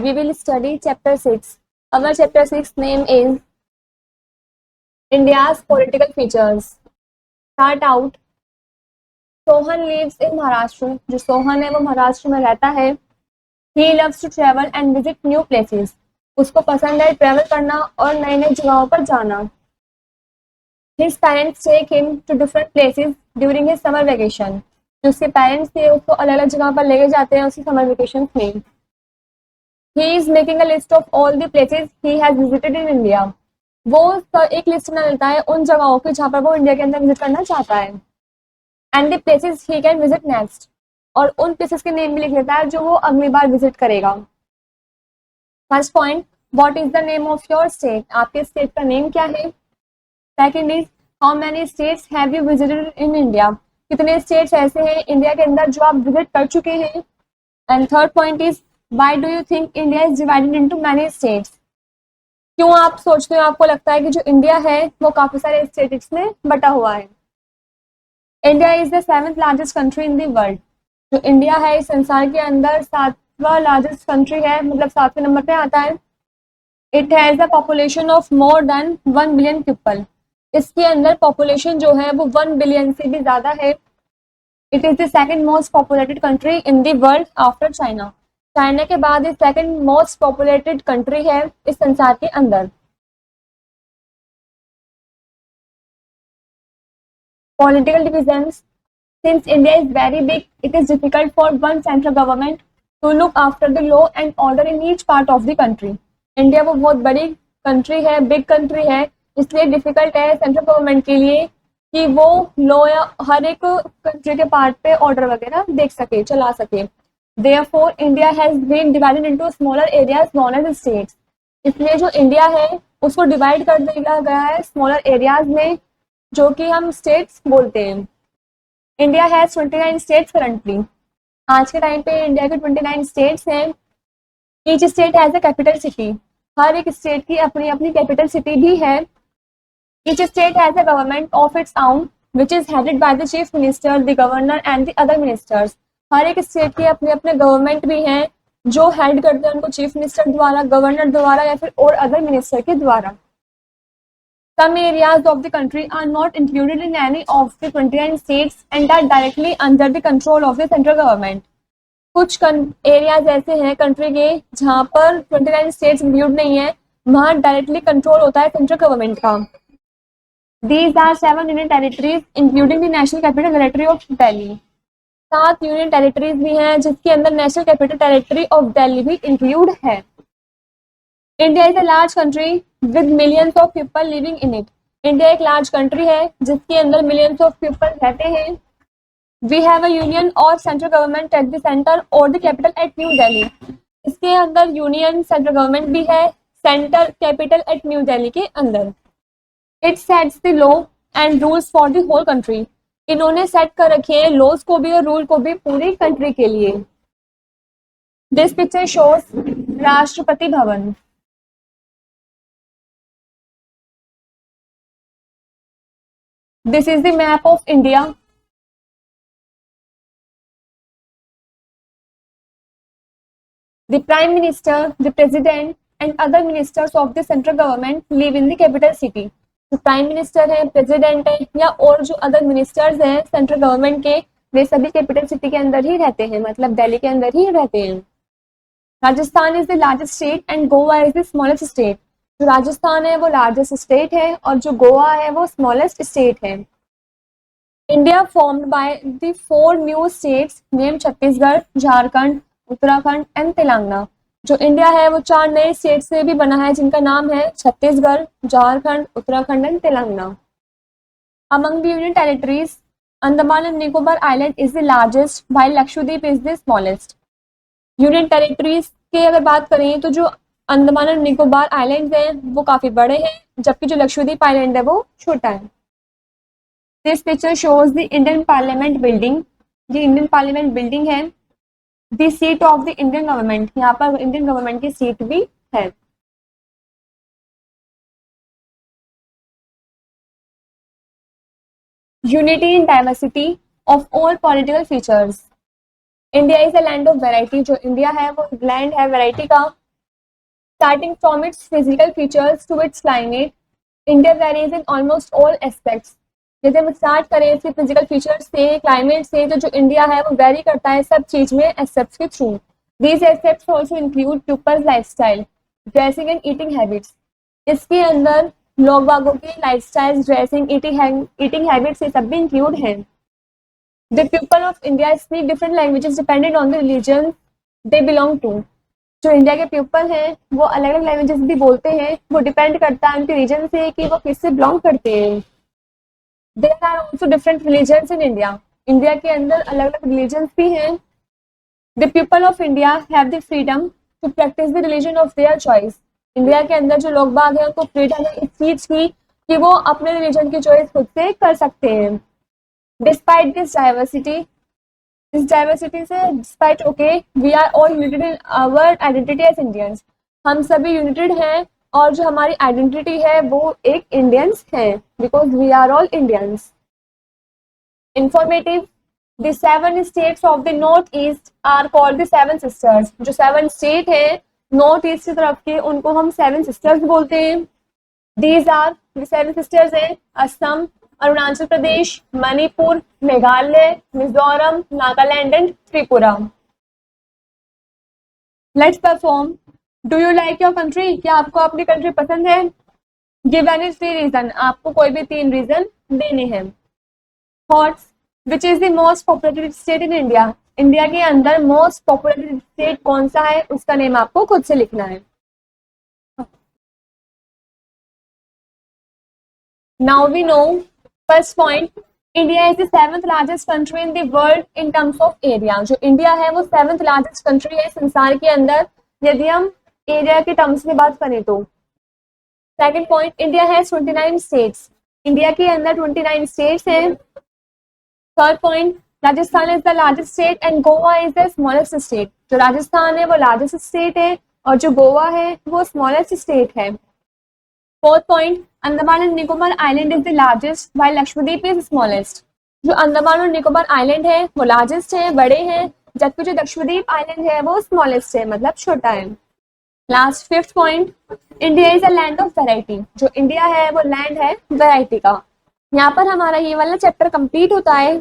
we will study chapter 6. Our chapter 6 name is India's political features. Start out. Sohan lives in Maharashtra. जो सोहन है वो महाराष्ट्र में रहता है. He loves to travel and visit new places. उसको पसंद है ट्रेवल करना और नई नई जगहों पर जाना. His parents take him to different places during his summer vacation. जो उसके पेरेंट्स थे उसको अलग अलग जगह पर लेके जाते हैं उसकी समर वेकेशन में. He is making a list of all the places he has visited in India. वो एक लिस्ट बना लेता है उन जगहों की जहाँ पर वो इंडिया के अंदर विजिट करना चाहता है. And the places he can visit next. और उन प्लेसेस के नेम भी लिख लेता है जो वो अगली बार विजिट करेगा. First point, what is the name of your state. आपके स्टेट का नेम क्या है. Second is, how many states have you visited in India. कितने स्टेट्स ऐसे हैं इंडिया के अंदर जो आप विजिट कर चुके हैं. And third point is, why do you think India is divided into many states. क्यों आप सोचते हो, आपको लगता है कि जो इंडिया है वो काफी सारे स्टेट्स में बटा हुआ है. India is the 7th largest country in the world. जो इंडिया है इस संसार के अंदर 7वां लार्जेस्ट कंट्री है, मतलब 7वें नंबर पे आता है. It has a population of more than 1 billion people. इसके अंदर पॉपुलेशन जो है वो 1 बिलियन से भी ज्यादा है. It is the second most populated country in the world after China. China के बाद ये सेकंड मोस्ट पॉपुलेटेड कंट्री है इस संसार के अंदर. Political divisions. Since India is very big, it is difficult for one central government to look after the law and order in each part of the country. India वो बहुत बड़ी country है, big country है, इसलिए difficult है central government के लिए कि वो लॉ या हर एक कंट्री के पार्ट पे ऑर्डर वगैरह देख सके, चला सके. Therefore, India has been divided into smaller areas known as states. इसलिए जो इंडिया है उसको डिवाइड कर दिया गया है स्मॉलर एरियाज में जो कि हम स्टेट्स बोलते हैं. India has 29 states currently. आज के टाइम पे इंडिया के 29 स्टेट्स हैं. Each state has a capital city. हर एक स्टेट की अपनी अपनी कैपिटल सिटी भी है. Each state has a government of its own which is headed by the chief minister, the governor and the other ministers. हर एक स्टेट के अपने अपने गवर्नमेंट भी हैं जो हेड करते हैं उनको चीफ मिनिस्टर द्वारा, गवर्नर द्वारा या फिर और अदर मिनिस्टर के द्वारा. Some areas of the country are not included in any of the 29 states and are directly under the control of the central government. कुछ एरियाज ऐसे हैं कंट्री के जहाँ पर 29 स्टेट्स इंक्लूड नहीं है, वहाँ डायरेक्टली कंट्रोल होता है सेंट्रल गवर्नमेंट का. These are 7 union territories including the national capital territory of Delhi. 7 union territories भी हैं जिसके अंदर national capital territory of Delhi भी इंक्लूड है. India is a large country with millions of people living in it. India एक large country है जिसके अंदर मिलियंस ऑफ पीपल रहते हैं. वी हैव अ यूनियन और central government at the centre और the capital at New Delhi. इसके अंदर यूनियन सेंट्रल गवर्नमेंट भी है, centre capital at New Delhi के अंदर. It sets the law and rules for the whole country. इन्होंने सेट कर रखे हैं लॉज को भी और रूल को भी पूरी कंट्री के लिए. This picture shows Rashtrapati Bhavan. This is the map of India. The Prime Minister, the President and other ministers of the central government live in the capital city. जो प्राइम मिनिस्टर है, प्रेसिडेंट है या और जो अदर मिनिस्टर्स हैं central government के, वे सभी capital city के अंदर ही रहते हैं, मतलब दिल्ली के अंदर ही रहते हैं. Rajasthan is the largest state and Goa is the smallest state. जो राजस्थान है वो लार्जेस्ट स्टेट है और जो गोवा है वो स्मॉलेस्ट स्टेट है. India formed by the 4 new states name Chhattisgarh, Jharkhand, Uttarakhand and Telangana. जो इंडिया है वो 4 नए स्टेट से भी बना है जिनका नाम है Chhattisgarh, Jharkhand, Uttarakhand and Telangana. Among the union territories, Andaman and Nicobar island is the largest while Lakshadweep is the smallest. Union territories की अगर बात करें तो जो अंडमान एंड निकोबार आइलैंड हैं वो काफी बड़े हैं जबकि जो लक्षद्वीप आइलैंड है वो छोटा है. This picture shows the Indian parliament building. ये इंडियन पार्लियामेंट बिल्डिंग है. The seat of the Indian government, यहाँ पर इंडियन गवर्नमेंट की सीट भी है. Unity in diversity of all political features. India is a land of variety. जो India है वो लैंड है वैरायटी का. Starting from its physical features to its climate, India varies in almost all aspects. यदि हम start करें इसके physical features से, क्लाइमेट से, तो जो इंडिया है वो वेरी करता है सब चीज में एस्पेक्ट्स के through. These aspects also include people's lifestyle, dressing and eating habits. इसके अंदर लोग बागों की लाइफस्टाइल, ड्रेसिंग, ईटिंग हैबिट्स ये सब भी इंक्लूड हैं. The people of India speak different languages depending on the religion they belong to. जो इंडिया के पीपल हैं वो अलग अलग लैंग्वेजेस भी बोलते हैं, वो डिपेंड करता है उनके रीजन से कि वो किससे बिलोंग करते हैं. There are also different religions in India. India के अंदर अलग अलग रिलीजन्स भी हैं. The people of India have the freedom to practice the religion of their choice. India के अंदर जो लोग बाग हैं उनको फ्रीडम है इस चीज की कि वो अपने रिलीजन की चॉइस खुद से कर सकते हैं. डिस्पाइट दिस डाइवर्सिटी, इस डाइवर्सिटी से despite okay, we are all united in our identity as Indians. हम सभी यूनाइटेड हैं और जो हमारी आइडेंटिटी है वो एक इंडियंस है, because we are all Indians. Informative, the 7 states of the north east are called the 7 sisters. जो 7 स्टेट है नॉर्थ ईस्ट की तरफ के उनको हम 7 सिस्टर्स बोलते हैं. दीज आर द 7 सिस्टर्स हैं Assam, Arunachal Pradesh, Manipur, Meghalaya, Mizoram, Nagaland and Tripura. Let's perform. Do you like your country? क्या आपको अपनी कंट्री पसंद है? Give any 3 region. आपको कोई भी 3 रीजन देने हैं. Thoughts, which is the most populated state in India. India के अंदर मोस्ट पॉपुलेटेड स्टेट कौन सा है उसका नेम आपको खुद से लिखना है. Now we know. First point, India is the 7th largest country in the world in terms of area. जो इंडिया है वो 7th लार्जेस्ट कंट्री है संसार के अंदर यदि हम एरिया के टर्म्स में बात करें तो. Second point, India has 29 states. India के अंदर 29 स्टेट्स हैं. Third point, Rajasthan is the largest state and Goa is the smallest state. जो राजस्थान है वो लार्जेस्ट स्टेट है और जो गोवा है वो स्मॉलेस्ट स्टेट है. Fourth point, Andaman and Nicobar island is the largest while Lakshadweep is smallest. जो अंडमान और निकोबार आइलैंड है वो लार्जेस्ट है, बड़े हैं, जबकि जो लक्षद्वीप आइलैंड है वो स्मॉलेस्ट है, मतलब छोटा है. Last fifth point, India is a land of variety. जो इंडिया है वो लैंड है वैरायटी का. यहाँ पर हमारा ये वाला चैप्टर कंप्लीट होता है.